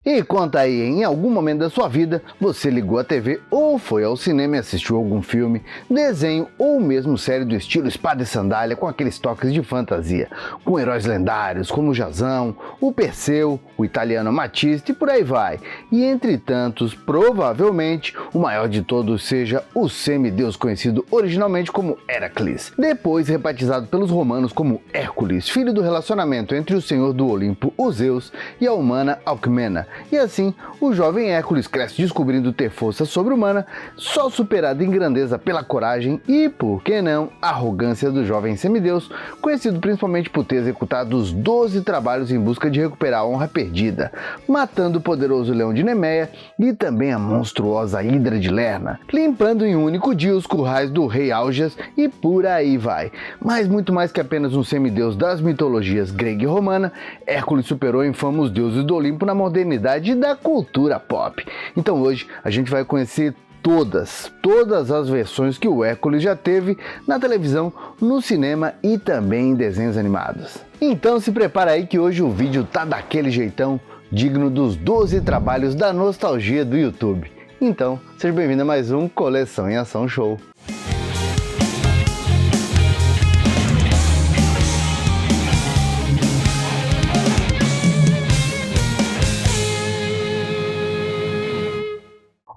E conta aí, em algum momento da sua vida, você ligou a TV ou foi ao cinema e assistiu algum filme, desenho ou mesmo série do estilo espada e sandália com aqueles toques de fantasia, com heróis lendários como o Jazão, o Perseu, o italiano Matista e por aí vai. E entre tantos, provavelmente, o maior de todos seja o semideus conhecido originalmente como Heracles, depois rebatizado pelos romanos como Hércules, filho do relacionamento entre o senhor do Olimpo, o Zeus, e a humana Alcmena. E assim, o jovem Hércules cresce descobrindo ter força sobre-humana, só superado em grandeza pela coragem e, por que não, arrogância do jovem semideus, conhecido principalmente por ter executado os 12 trabalhos em busca de recuperar a honra perdida, matando o poderoso leão de Nemeia e também a monstruosa Hidra de Lerna, limpando em um único dia os currais do rei Augeas e por aí vai. Mas muito mais que apenas um semideus das mitologias grega e romana, Hércules superou em fama os deuses do Olimpo na modernidade da cultura pop. Então hoje a gente vai conhecer todas as versões que o Hércules já teve na televisão, no cinema e também em desenhos animados. Então se prepara aí que hoje o vídeo tá daquele jeitão, digno dos 12 trabalhos da nostalgia do YouTube. Então, seja bem-vindo a mais um Coleção em Ação Show.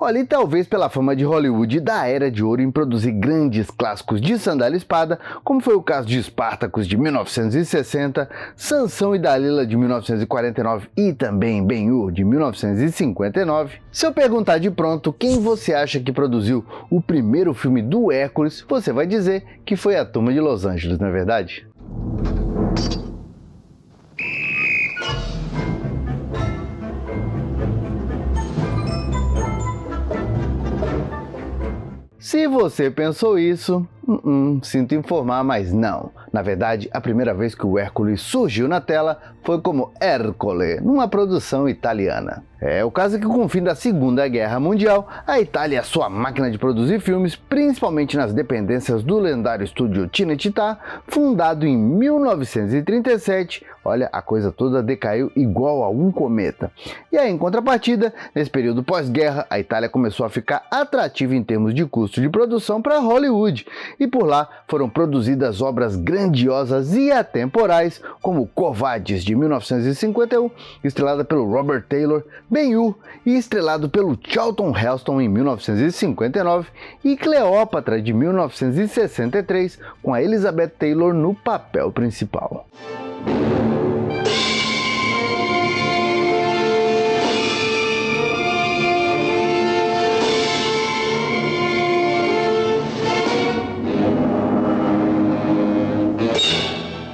Olha, e talvez pela fama de Hollywood da Era de Ouro em produzir grandes clássicos de sandália e espada, como foi o caso de Spartacus de 1960, Sansão e Dalila de 1949 e também Ben-Hur de 1959, se eu perguntar de pronto quem você acha que produziu o primeiro filme do Hércules, você vai dizer que foi a Turma de Los Angeles, não é verdade? Se você pensou isso, sinto informar, mas não. Na verdade, a primeira vez que o Hércules surgiu na tela foi como Ercole, numa produção italiana. O caso é que com o fim da Segunda Guerra Mundial, a Itália e a sua máquina de produzir filmes, principalmente nas dependências do lendário estúdio Cinecittà, fundado em 1937, olha, a coisa toda decaiu igual a um cometa. E aí, em contrapartida, nesse período pós-guerra, a Itália começou a ficar atrativa em termos de custo de produção para Hollywood, e por lá foram produzidas obras grandiosas e atemporais, como Quo Vadis, de 1951, estrelada pelo Robert Taylor, Ben-Hur, e estrelado pelo Charlton Heston em 1959, e Cleópatra, de 1963, com a Elizabeth Taylor no papel principal.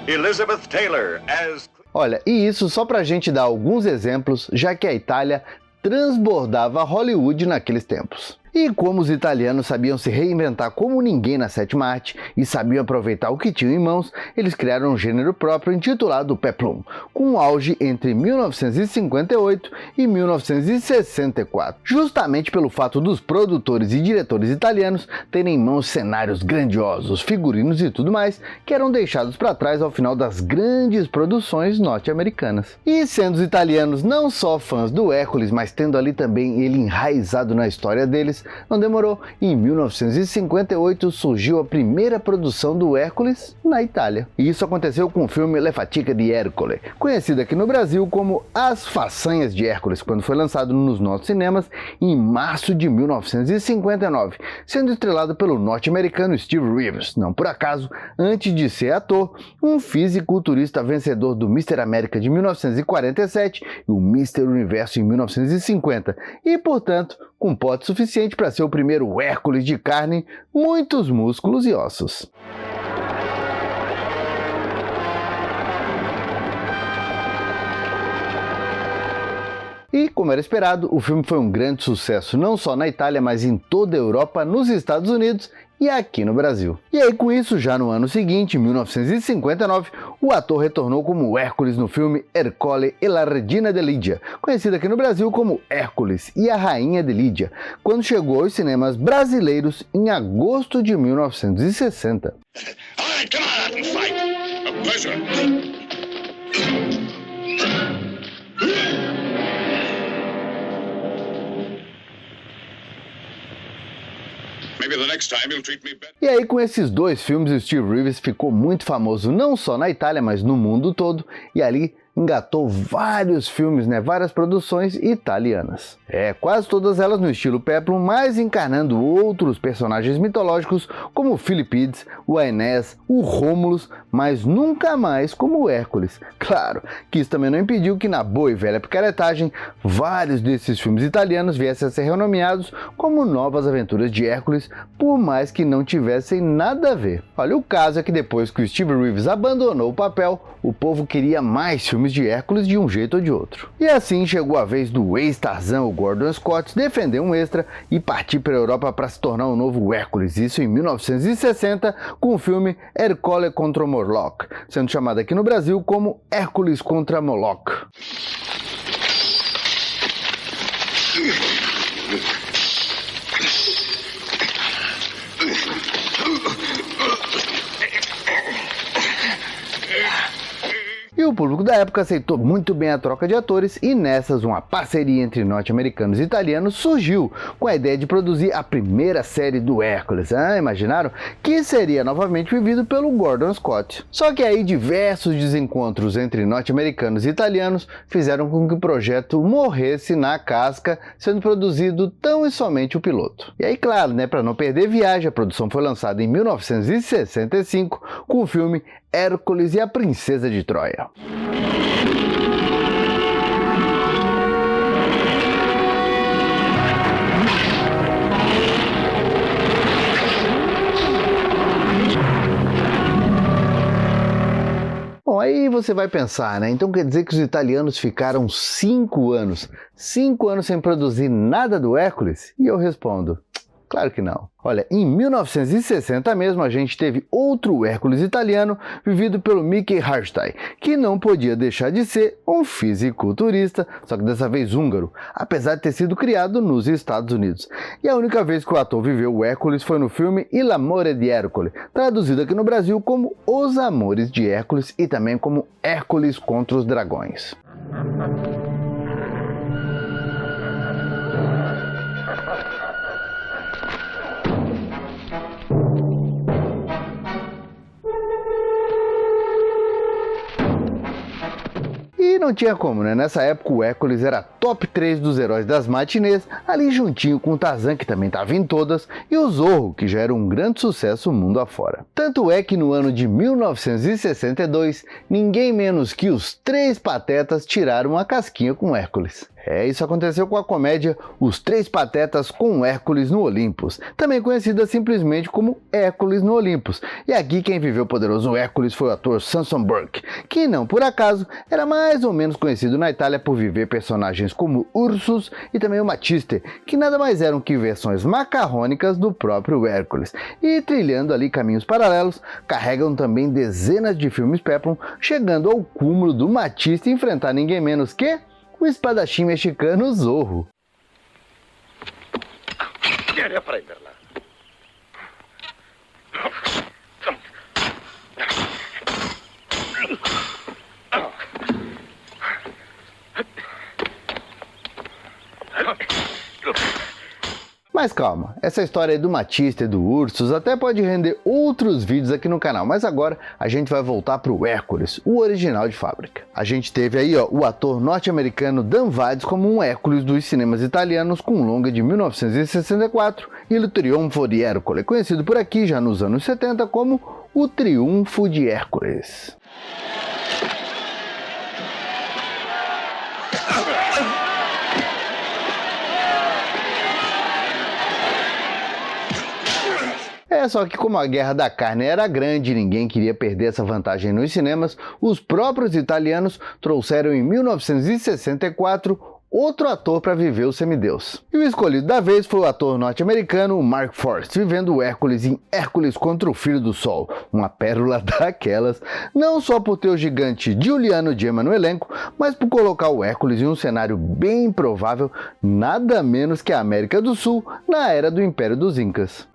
Elizabeth Taylor as... Olha, e isso só pra gente dar alguns exemplos, já que a Itália transbordava Hollywood naqueles tempos. E como os italianos sabiam se reinventar como ninguém na sétima arte e sabiam aproveitar o que tinham em mãos, eles criaram um gênero próprio intitulado Peplum, com auge entre 1958 e 1964, justamente pelo fato dos produtores e diretores italianos terem em mãos cenários grandiosos, figurinos e tudo mais, que eram deixados para trás ao final das grandes produções norte-americanas. E sendo os italianos não só fãs do Hércules, mas tendo ali também ele enraizado na história deles, não demorou, e em 1958 surgiu a primeira produção do Hércules na Itália. E isso aconteceu com o filme Le Fatiche di Ercole, conhecido aqui no Brasil como As Façanhas de Hércules, quando foi lançado nos nossos cinemas em março de 1959, sendo estrelado pelo norte-americano Steve Reeves, não por acaso, antes de ser ator, um fisiculturista vencedor do Mr. América de 1947 e o Mr. Universo em 1950, e portanto com pote suficiente para ser o primeiro Hércules de carne, muitos músculos e ossos. E, como era esperado, o filme foi um grande sucesso, não só na Itália, mas em toda a Europa, nos Estados Unidos e aqui no Brasil. E aí, com isso, já no ano seguinte, em 1959, o ator retornou como Hércules no filme Ercole e la Regina de Lídia, conhecido aqui no Brasil como Hércules e a Rainha de Lídia, quando chegou aos cinemas brasileiros em agosto de 1960. pleasure. Maybe the next time you'll treat me better. E aí, com esses dois filmes, o Steve Reeves ficou muito famoso não só na Itália, mas no mundo todo, e ali engatou vários filmes, várias produções italianas. Quase todas elas no estilo Peplum, mas encarnando outros personagens mitológicos como o Filipides, o Aeneas, o Rômulus, mas nunca mais como o Hércules. Claro que isso também não impediu que na boa e velha picaretagem, vários desses filmes italianos viessem a ser renomeados como Novas Aventuras de Hércules, por mais que não tivessem nada a ver. Olha, o caso é que depois que o Steve Reeves abandonou o papel, o povo queria mais filmes de Hércules de um jeito ou de outro. E assim chegou a vez do ex-Tarzan, o Gordon Scott, defender um extra e partir para a Europa para se tornar um novo Hércules, isso em 1960, com o filme Ercole contra Moloch, sendo chamado aqui no Brasil como Hércules contra Moloch. E o público da época aceitou muito bem a troca de atores e nessas uma parceria entre norte-americanos e italianos surgiu com a ideia de produzir a primeira série do Hércules. Imaginaram? Que seria novamente vivido pelo Gordon Scott. Só que aí diversos desencontros entre norte-americanos e italianos fizeram com que o projeto morresse na casca, sendo produzido tão e somente o piloto. E aí, claro, para não perder viagem, a produção foi lançada em 1965 com o filme Hércules e a Princesa de Troia. Bom, aí você vai pensar, Então quer dizer que os italianos ficaram 5 anos sem produzir nada do Hércules? E eu respondo, claro que não. Olha, em 1960 mesmo a gente teve outro Hércules italiano vivido pelo Mickey Harstein, que não podia deixar de ser um fisiculturista, só que dessa vez húngaro, apesar de ter sido criado nos Estados Unidos. E a única vez que o ator viveu o Hércules foi no filme Il Amore di Ercole, traduzido aqui no Brasil como Os Amores de Hércules e também como Hércules contra os Dragões. E não tinha como, Nessa época o Hércules era top 3 dos heróis das matinês, ali juntinho com o Tarzan, que também estava em todas, e o Zorro, que já era um grande sucesso mundo afora. Tanto é que no ano de 1962, ninguém menos que os Três Patetas tiraram a casquinha com Hércules. Isso aconteceu com a comédia Os Três Patetas com Hércules no Olympus, também conhecida simplesmente como Hércules no Olympus. E aqui quem viveu o poderoso Hércules foi o ator Samson Burke, que não por acaso era mais ou menos conhecido na Itália por viver personagens como Ursus e também o Matiste, que nada mais eram que versões macarrônicas do próprio Hércules. E trilhando ali caminhos paralelos, carregam também dezenas de filmes Peplum, chegando ao cúmulo do Matiste enfrentar ninguém menos que o espadachim mexicano Zorro. Queria prenderla. Mas calma, essa história aí do Matista e do Ursus até pode render outros vídeos aqui no canal, mas agora a gente vai voltar pro Hércules, o original de fábrica. A gente teve aí o ator norte-americano Dan Vades como um Hércules dos cinemas italianos com um longa de 1964, Il Trionfo di Ercole, conhecido por aqui já nos anos 70 como O Triunfo de Hércules. Só que como a guerra da carne era grande e ninguém queria perder essa vantagem nos cinemas, os próprios italianos trouxeram em 1964 outro ator para viver o semideus. E o escolhido da vez foi o ator norte-americano Mark Forrest, vivendo o Hércules em Hércules contra o Filho do Sol, uma pérola daquelas, não só por ter o gigante Giuliano Gemma no elenco, mas por colocar o Hércules em um cenário bem improvável, nada menos que a América do Sul, na era do Império dos Incas.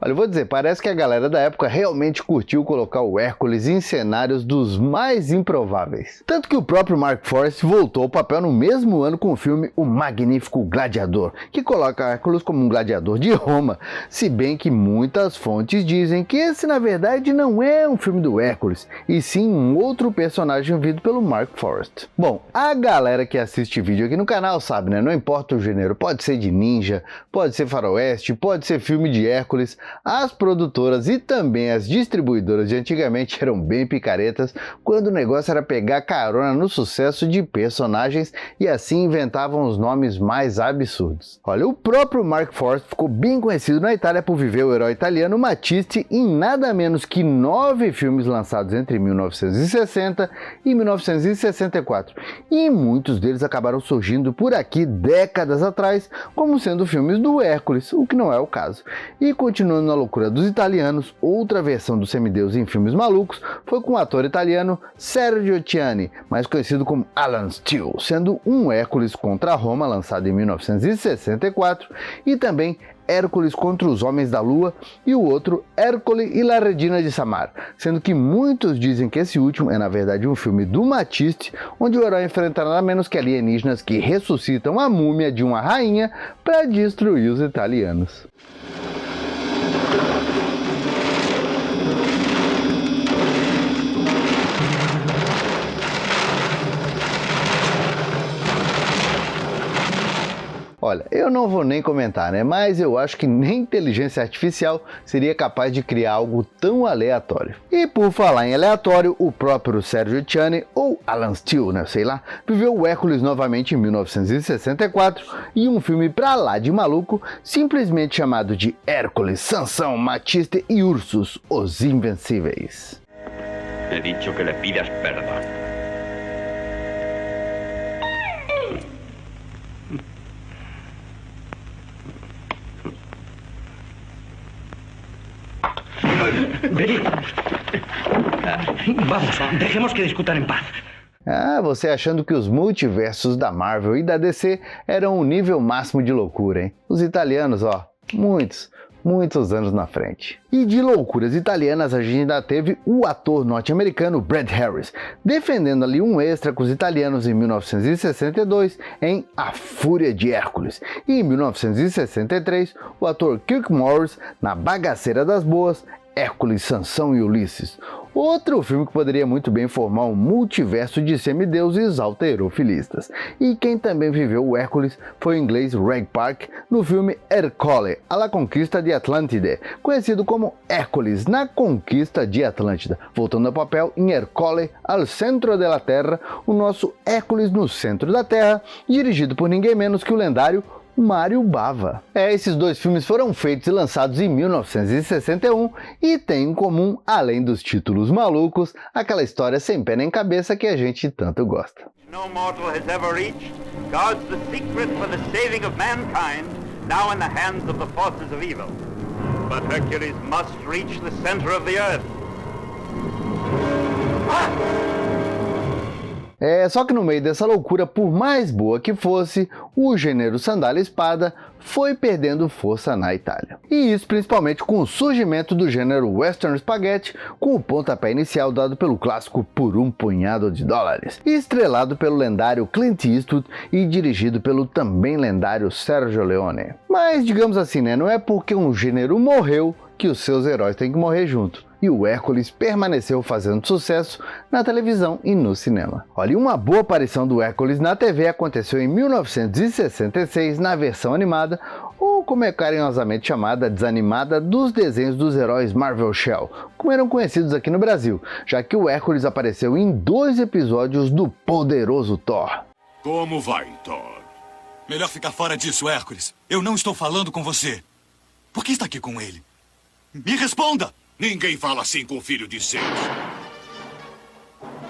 Olha, eu vou dizer, parece que a galera da época realmente curtiu colocar o Hércules em cenários dos mais improváveis. Tanto que o próprio Mark Forrest voltou ao papel no mesmo ano com o filme O Magnífico Gladiador, que coloca Hércules como um gladiador de Roma, se bem que muitas fontes dizem que esse na verdade não é um filme do Hércules, e sim um outro personagem vivido pelo Mark Forrest. Bom, a galera que assiste vídeo aqui no canal sabe, né? Não importa o gênero, pode ser de ninja, pode ser faroeste, pode ser filme de Hércules. As produtoras e também as distribuidoras de antigamente eram bem picaretas quando o negócio era pegar carona no sucesso de personagens e assim inventavam os nomes mais absurdos. Olha, o próprio Mark Forrest ficou bem conhecido na Itália por viver o herói italiano Matiste em nada menos que 9 filmes lançados entre 1960 e 1964, e muitos deles acabaram surgindo por aqui décadas atrás como sendo filmes do Hércules, o que não é o caso. E continuando na loucura dos italianos, outra versão do semideus em filmes malucos foi com o ator italiano Sergio Tacchini, mais conhecido como Alan Steele, sendo um Hércules contra Roma, lançado em 1964, e também Hércules contra os Homens da Lua e o outro Ercole e la Regina de Samar, sendo que muitos dizem que esse último é na verdade um filme do Matiste, onde o herói enfrenta nada menos que alienígenas que ressuscitam a múmia de uma rainha para destruir os italianos. Olha, eu não vou nem comentar, né? Mas eu acho que nem inteligência artificial seria capaz de criar algo tão aleatório. E por falar em aleatório, o próprio Sergio Tacchini, ou Alan Steele, né? Sei lá, viveu o Hércules novamente em 1964 e um filme pra lá de maluco, simplesmente chamado de Hércules, Sansão, Matiste e Ursus, os Invencíveis. He dicho que le pidas perdón. Vamos, dejemos que discutan en paz. Ah, você achando que os multiversos da Marvel e da DC eram o nível máximo de loucura, hein? Os italianos, ó, muitos anos na frente. E de loucuras italianas a gente ainda teve o ator norte-americano Brad Harris, defendendo ali um extra com os italianos em 1962 em A Fúria de Hércules. E em 1963, o ator Kirk Morris na Bagaceira das Boas, Hércules, Sansão e Ulisses. Outro filme que poderia muito bem formar um multiverso de semideuses halterofilistas. E quem também viveu o Hércules foi o inglês Ray Park no filme Ercole, a la Conquista de Atlântida, conhecido como Hércules na Conquista de Atlântida, voltando ao papel em Ercole al centro de la Terra, o nosso Hércules no centro da Terra, dirigido por ninguém menos que o lendário Mário Bava. Esses dois filmes foram feitos e lançados em 1961 e têm em comum, além dos títulos malucos, aquela história sem pé nem cabeça que a gente tanto gosta. No mortal has ever reached, guards the secret for the saving of mankind, now in the hands of the forces of evil. But Hercules must reach the center of the earth. Só que no meio dessa loucura, por mais boa que fosse, o gênero sandália-espada foi perdendo força na Itália. E isso principalmente com o surgimento do gênero Western Spaghetti, com o pontapé inicial dado pelo clássico Por um Punhado de Dólares, estrelado pelo lendário Clint Eastwood e dirigido pelo também lendário Sergio Leone. Mas digamos assim, né, não é porque um gênero morreu que os seus heróis têm que morrer junto. E o Hércules permaneceu fazendo sucesso na televisão e no cinema. Olha, uma boa aparição do Hércules na TV aconteceu em 1966 na versão animada, ou como é carinhosamente chamada, desanimada, dos desenhos dos heróis Marvel Shell, como eram conhecidos aqui no Brasil, já que o Hércules apareceu em 2 episódios do Poderoso Thor. Como vai, Thor? Melhor ficar fora disso, Hércules. Eu não estou falando com você. Por que está aqui com ele? Me responda! Ninguém fala assim com o filho de Zeus.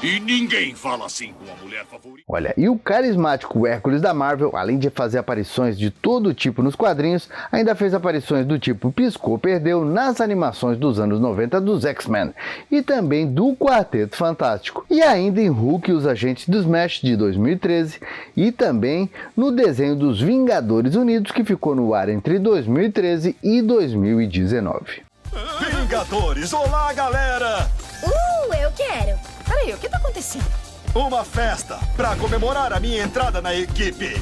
E ninguém fala assim com a mulher favorita. Olha, e o carismático Hércules da Marvel, além de fazer aparições de todo tipo nos quadrinhos, ainda fez aparições do tipo Piscou, Perdeu nas animações dos anos 90 dos X-Men e também do Quarteto Fantástico. E ainda em Hulk e os Agentes do Smash de 2013 e também no desenho dos Vingadores Unidos que ficou no ar entre 2013 e 2019. Vingadores, olá galera! Eu quero! Peraí, o que tá acontecendo? Uma festa pra comemorar a minha entrada na equipe!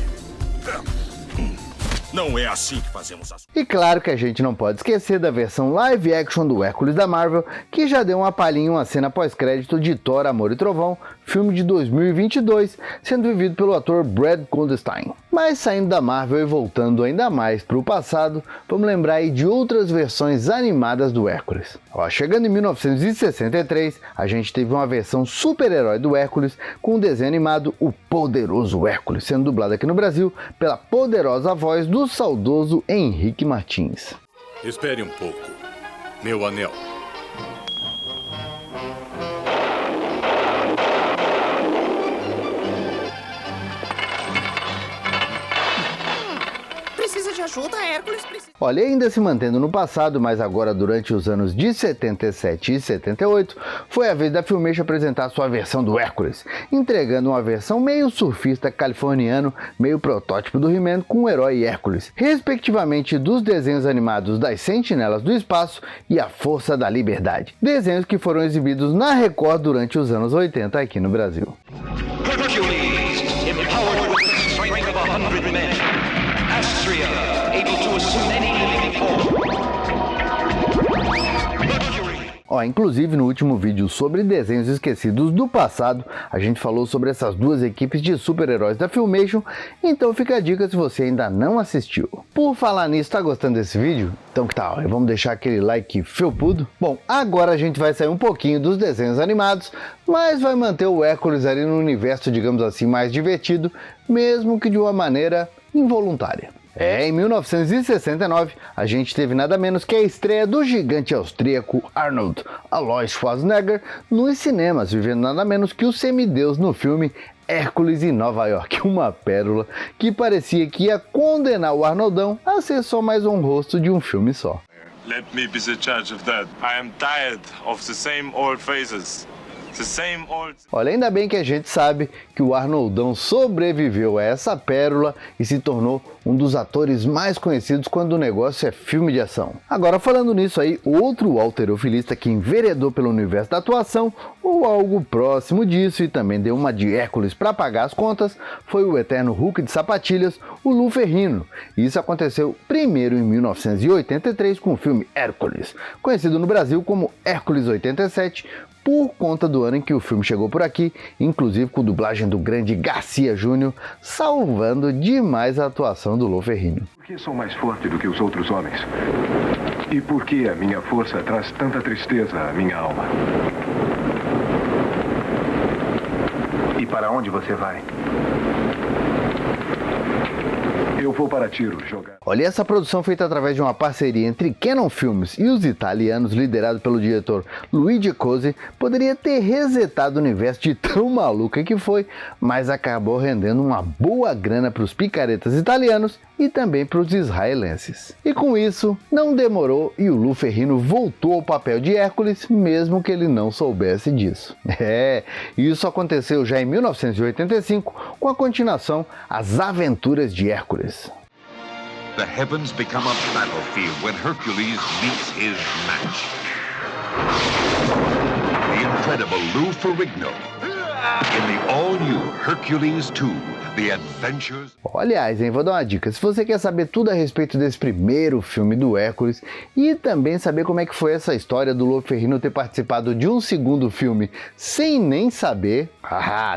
Não é assim que fazemos as... E claro que a gente não pode esquecer da versão live action do Hércules da Marvel, que já deu uma palhinha em uma cena pós-crédito de Thor, Amor e Trovão, filme de 2022, sendo vivido pelo ator Brad Goldstein. Mas saindo da Marvel e voltando ainda mais para o passado, vamos lembrar aí de outras versões animadas do Hércules. Chegando em 1963, a gente teve uma versão super-herói do Hércules com o desenho animado O Poderoso Hércules, sendo dublado aqui no Brasil pela poderosa voz do saudoso Henrique Martins. Espere um pouco. Meu anel. Precisa de ajuda, Hércules? Olha, ainda se mantendo no passado, mas agora durante os anos de 77 e 78, foi a vez da Filmation apresentar sua versão do Hércules, entregando uma versão meio surfista californiano, meio protótipo do He-Man com o herói Hércules, respectivamente dos desenhos animados das Sentinelas do Espaço e a Força da Liberdade, desenhos que foram exibidos na Record durante os anos 80 aqui no Brasil. Hercules, empowered with the strength of 100 men. Astrea, able to assume any living form. Inclusive no último vídeo sobre desenhos esquecidos do passado, a gente falou sobre essas duas equipes de super-heróis da Filmation, então fica a dica se você ainda não assistiu. Por falar nisso, tá gostando desse vídeo? Então que tal? Vamos deixar aquele like felpudo? Bom, agora a gente vai sair um pouquinho dos desenhos animados, mas vai manter o Hércules ali no universo, digamos assim, mais divertido, mesmo que de uma maneira involuntária. Em 1969, a gente teve nada menos que a estreia do gigante austríaco Arnold Alois Schwarzenegger nos cinemas, vivendo nada menos que o semideus no filme Hércules em Nova York, uma pérola que parecia que ia condenar o Arnoldão a ser só mais um rosto de um filme só. Let me be the judge of that. I am tired of the same old faces. Olha, ainda bem que a gente sabe que o Arnoldão sobreviveu a essa pérola e se tornou um dos atores mais conhecidos quando o negócio é filme de ação. Agora, falando nisso aí, outro halterofilista que enveredou pelo universo da atuação ou algo próximo disso e também deu uma de Hércules para pagar as contas foi o eterno Hulk de sapatilhas, o Lou Ferrigno. Isso aconteceu primeiro em 1983 com o filme Hércules, conhecido no Brasil como Hércules 87, por conta do ano em que o filme chegou por aqui, inclusive com dublagem do grande Garcia Júnior, salvando demais a atuação do Lou Ferrigno. Por que sou mais forte do que os outros homens? E por que a minha força traz tanta tristeza à minha alma? E para onde você vai? Eu vou para tiro jogar. Olha, essa produção feita através de uma parceria entre Cannon Filmes e os italianos, liderado pelo diretor Luigi Cozzi, poderia ter resetado o universo de tão maluca que foi, mas acabou rendendo uma boa grana para os picaretas italianos e também para os israelenses. E com isso, não demorou e o Lou Ferrigno voltou ao papel de Hércules, mesmo que ele não soubesse disso. Isso aconteceu já em 1985, com a continuação As Aventuras de Hércules. The heavens become a battlefield when Hercules meets his match. The incredible Lou Ferrigno in the all-new Hercules 2, The Adventures... Aliás, vou dar uma dica. Se você quer saber tudo a respeito desse primeiro filme do Hércules e também saber como é que foi essa história do Lou Ferrigno ter participado de um segundo filme sem nem saber,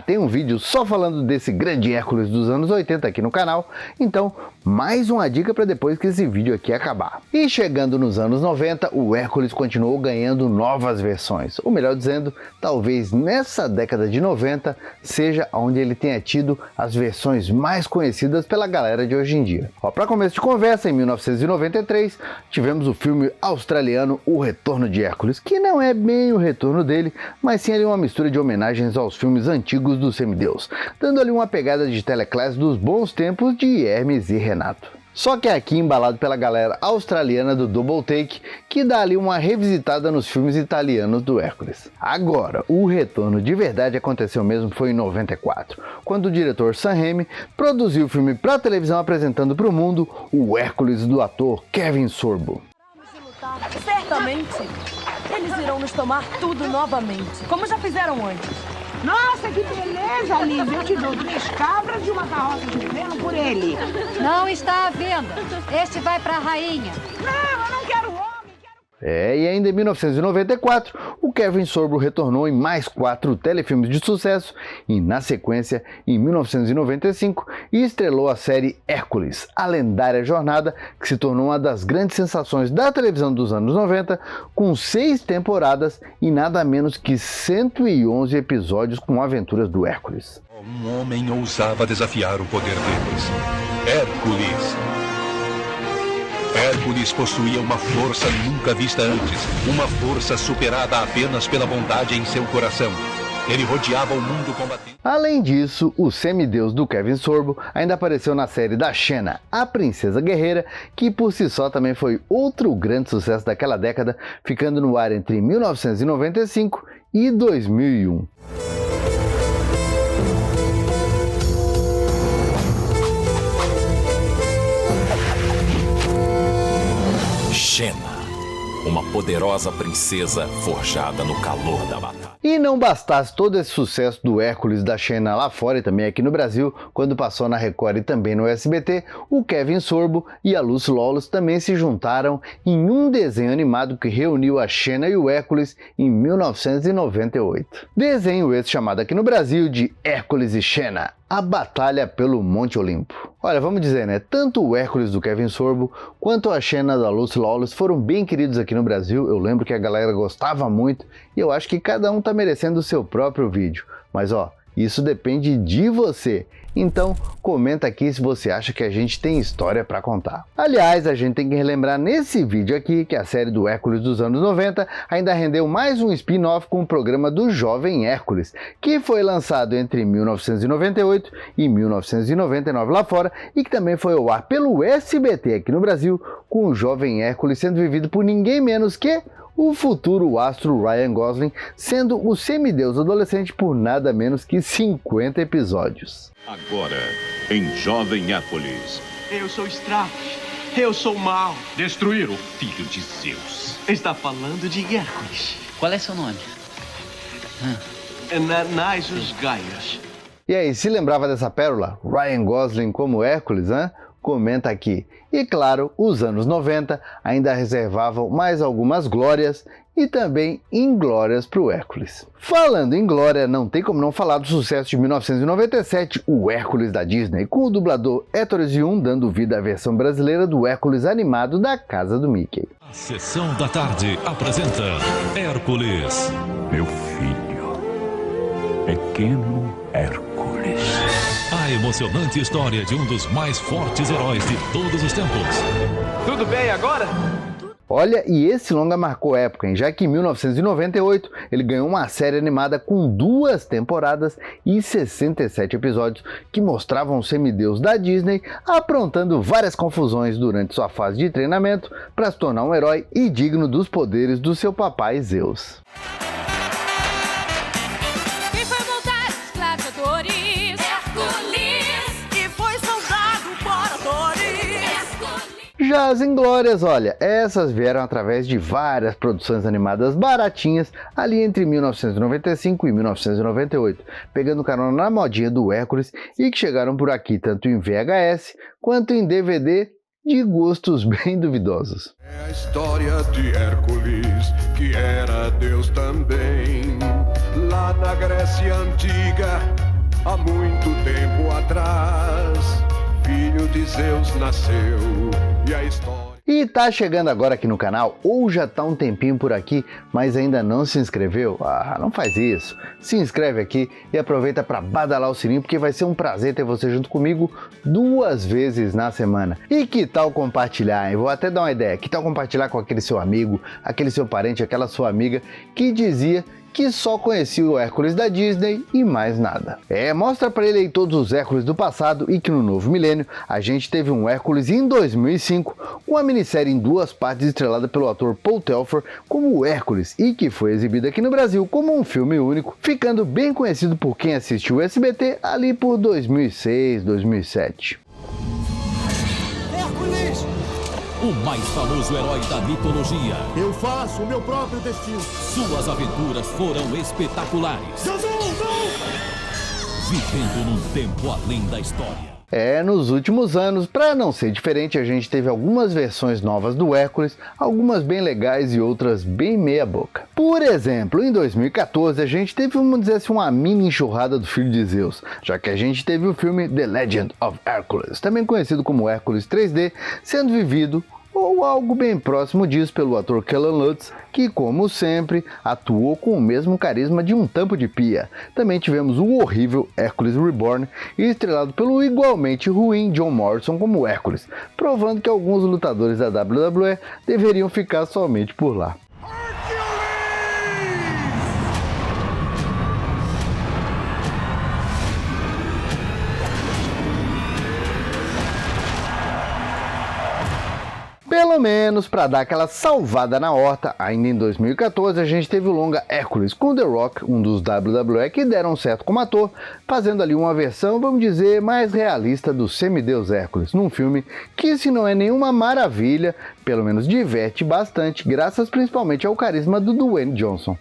tem um vídeo só falando desse grande Hércules dos anos 80 aqui no canal, então mais uma dica para depois que esse vídeo aqui acabar. E chegando nos anos 90, o Hércules continuou ganhando novas versões, ou melhor dizendo, talvez nessa década de 90 seja onde onde ele tenha tido as versões mais conhecidas pela galera de hoje em dia. Para começo de conversa, em 1993, tivemos o filme australiano O Retorno de Hércules, que não é bem o retorno dele, mas sim ali uma mistura de homenagens aos filmes antigos do semideus, dando ali uma pegada de teleclass dos bons tempos de Hermes e Renato. Só que é aqui embalado pela galera australiana do Double Take, que dá ali uma revisitada nos filmes italianos do Hércules. Agora, o retorno de verdade aconteceu mesmo foi em 94, quando o diretor Sam Raimi produziu o filme para televisão apresentando para o mundo o Hércules do ator Kevin Sorbo. Certamente, eles irão nos tomar tudo novamente, como já fizeram antes. Nossa, que beleza, Liv! Eu te dou 3 cabras e uma carroça de feno por ele. Não está à venda. Este vai para a rainha. Não, eu não quero homem. E ainda em 1994, o Kevin Sorbo retornou em mais 4 telefilmes de sucesso e, na sequência, em 1995, estrelou a série Hércules, a lendária jornada que se tornou uma das grandes sensações da televisão dos anos 90, com 6 temporadas e nada menos que 111 episódios com aventuras do Hércules. Um homem ousava desafiar o poder deles. Hércules. Hércules possuía uma força nunca vista antes, uma força superada apenas pela bondade em seu coração. Ele rodeava o mundo combatendo. Além disso, o semideus do Kevin Sorbo ainda apareceu na série da Xena, a Princesa Guerreira, que por si só também foi outro grande sucesso daquela década, ficando no ar entre 1995 e 2001. Xena, uma poderosa princesa forjada no calor da batalha. E não bastasse todo esse sucesso do Hércules da Xena lá fora e também aqui no Brasil, quando passou na Record e também no SBT, o Kevin Sorbo e a Lucy Lawless também se juntaram em um desenho animado que reuniu a Xena e o Hércules em 1998. Desenho esse chamado aqui no Brasil de Hércules e Xena, a batalha pelo Monte Olimpo. Olha, vamos dizer, né? Tanto o Hércules do Kevin Sorbo quanto a Xena da Lucy Lawless foram bem queridos aqui no Brasil. Eu lembro que a galera gostava muito e eu acho que cada um tá merecendo o seu próprio vídeo. Mas isso depende de você. Então, comenta aqui se você acha que a gente tem história para contar. Aliás, a gente tem que relembrar nesse vídeo aqui que a série do Hércules dos anos 90 ainda rendeu mais um spin-off com o programa do Jovem Hércules, que foi lançado entre 1998 e 1999 lá fora e que também foi ao ar pelo SBT aqui no Brasil, com o Jovem Hércules sendo vivido por ninguém menos que o futuro astro Ryan Gosling, sendo o semideus adolescente por nada menos que 50 episódios. Agora, em Jovem Hércules. Eu sou Stratos. Eu sou mau. Destruir o filho de Zeus. Está falando de Hércules. Qual é seu nome? Nasus Gaius. E aí, se lembrava dessa pérola? Ryan Gosling como Hércules, hein? Comenta aqui. E claro, os anos 90 ainda reservavam mais algumas glórias e também inglórias para o Hércules. Falando em glória, não tem como não falar do sucesso de 1997, o Hércules da Disney, com o dublador Héctor Ziun dando vida à versão brasileira do Hércules animado da Casa do Mickey. A Sessão da Tarde apresenta Hércules. Meu filho, pequeno Hércules. A emocionante história de um dos mais fortes heróis de todos os tempos. Tudo bem agora? Olha, e esse longa marcou época, hein? Já que em 1998 ele ganhou uma série animada com 2 temporadas e 67 episódios que mostravam o semideus da Disney aprontando várias confusões durante sua fase de treinamento para se tornar um herói e digno dos poderes do seu papai Zeus. Já as inglórias, olha, essas vieram através de várias produções animadas baratinhas ali entre 1995 e 1998, pegando carona na modinha do Hércules e que chegaram por aqui tanto em VHS quanto em DVD de gostos bem duvidosos. É a história de Hércules, que era Deus também, lá na Grécia Antiga, há muito tempo atrás. Filho de Zeus nasceu e a história... E tá chegando agora aqui no canal, ou já tá um tempinho por aqui, mas ainda não se inscreveu? Ah, não faz isso. Se inscreve aqui e aproveita para badalar o sininho, porque vai ser um prazer ter você junto comigo 2 vezes na semana. E que tal compartilhar, hein? Vou até dar uma ideia. Que tal compartilhar com aquele seu amigo, aquele seu parente, aquela sua amiga que dizia que só conhecia o Hércules da Disney e mais nada. Mostra pra ele aí todos os Hércules do passado e que no novo milênio a gente teve um Hércules em 2005, uma minissérie em 2 partes estrelada pelo ator Paul Telfer como o Hércules e que foi exibida aqui no Brasil como um filme único, ficando bem conhecido por quem assistiu o SBT ali por 2006, 2007. Hércules! O mais famoso herói da mitologia. Eu faço o meu próprio destino. Suas aventuras foram espetaculares. Vivendo num tempo além da história. Nos últimos anos, para não ser diferente, a gente teve algumas versões novas do Hércules, algumas bem legais e outras bem meia boca. Por exemplo, em 2014 a gente teve, vamos dizer assim, uma mini enxurrada do filho de Zeus, já que a gente teve o filme The Legend of Hercules, também conhecido como Hércules 3D, sendo vivido ou algo bem próximo disso pelo ator Kellan Lutz, que como sempre atuou com o mesmo carisma de um tampo de pia. Também tivemos o horrível Hércules Reborn, estrelado pelo igualmente ruim John Morrison como Hércules, provando que alguns lutadores da WWE deveriam ficar somente por lá. Pelo menos para dar aquela salvada na horta, ainda em 2014 a gente teve o longa Hércules com The Rock, um dos WWE que deram certo como ator, fazendo ali uma versão, vamos dizer, mais realista do semideus Hércules, num filme que, se não é nenhuma maravilha, pelo menos diverte bastante, graças principalmente ao carisma do Dwayne Johnson.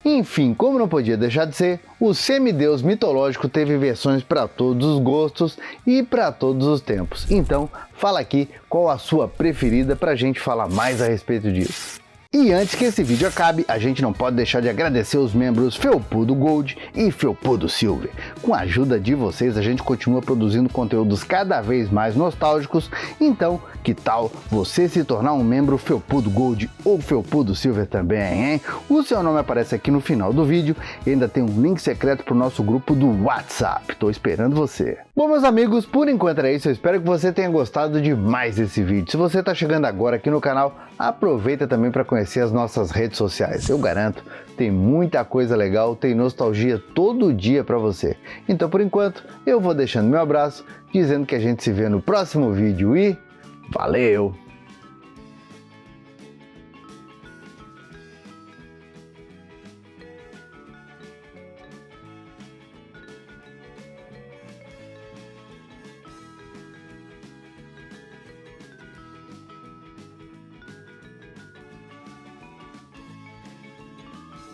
Enfim, como não podia deixar de ser, o semideus mitológico teve versões para todos os gostos e para todos os tempos. Então, fala aqui qual a sua preferida para a gente falar mais a respeito disso. E antes que esse vídeo acabe, a gente não pode deixar de agradecer os membros Felpudo Gold e Felpudo Silver. Com a ajuda de vocês, a gente continua produzindo conteúdos cada vez mais nostálgicos, então que tal você se tornar um membro Felpudo Gold ou Felpudo Silver também, hein? O seu nome aparece aqui no final do vídeo e ainda tem um link secreto para o nosso grupo do WhatsApp. Tô esperando você. Bom, meus amigos, por enquanto era isso. Eu espero que você tenha gostado de mais esse vídeo. Se você está chegando agora aqui no canal, aproveita também para conhecer as nossas redes sociais. Eu garanto, tem muita coisa legal, tem nostalgia todo dia para você. Então, por enquanto, eu vou deixando meu abraço, dizendo que a gente se vê no próximo vídeo e valeu!